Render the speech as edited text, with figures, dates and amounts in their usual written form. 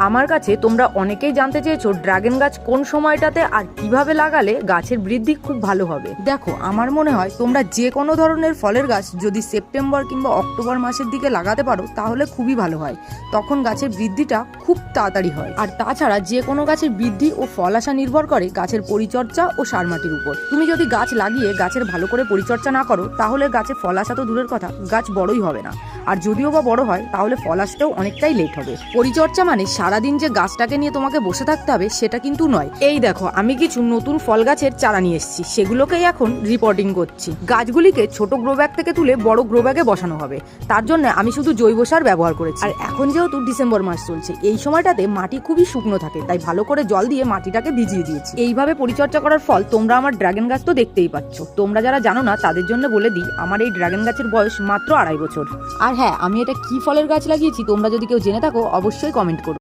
আমার কাছে তোমরা অনেকেই জানতে চেয়েছো ড্রাগন গাছ কোন সময়টাতে আর কিভাবে লাগালে গাছের বৃদ্ধি খুব ভালো হবে। দেখো, আমার মনে হয় তোমরা যে কোনো ধরনের ফলের গাছ যদি সেপ্টেম্বর কিংবা অক্টোবর মাসের দিকে লাগাতে পারো তাহলে খুবই ভালো হয়। তখন গাছের বৃদ্ধিটা খুব তাড়াতাড়ি হয়। আর তাছাড়া যে কোনো গাছের বৃদ্ধি ও ফল আসা নির্ভর করে গাছের পরিচর্যা ও সার মাটির উপর। তুমি যদি গাছ লাগিয়ে গাছের ভালো করে পরিচর্যা না করো তাহলে গাছে ফল আসা তো দূরের কথা, গাছ বড়ই হবে না। আর যদিও বা বড় হয় তাহলে ফল আসতেও অনেকটাই লেট হবে। পরিচর্যা মানে সারাদিন যে গাছটাকে নিয়ে তোমাকে বসে থাকতে হবে সেটা কিন্তু নয়। এই দেখো, আমি কিছু নতুন ফল গাছের চারা নিয়ে এসেছি, সেগুলোকেই এখন রিপোর্টিং করছি। গাছগুলিকে ছোট গ্রো ব্যাগ থেকে তুলে বড় গ্রো ব্যাগে বসানো হবে। তার জন্য আমি শুধু জৈব সার ব্যবহার করেছি। আর এখন যেহেতু ডিসেম্বর মাস চলছে, এই সময়টাতে মাটি খুবই শুকনো থাকে, তাই ভালো করে জল দিয়ে মাটিটাকে ভিজিয়ে দিয়েছি। এইভাবে পরিচর্যা করার ফল তোমরা আমার ড্রাগন গাছ তো দেখতেই পাচ্ছ। তোমরা যারা জানো না তাদের জন্য বলে দিই, আমার এই ড্রাগন গাছের বয়স মাত্র 2.5 বছর। আর হ্যাঁ, আমি এটা কি ফলের গাছ লাগিয়েছি তোমরা যদি কেউ জেনে থাকো অবশ্যই কমেন্ট করো।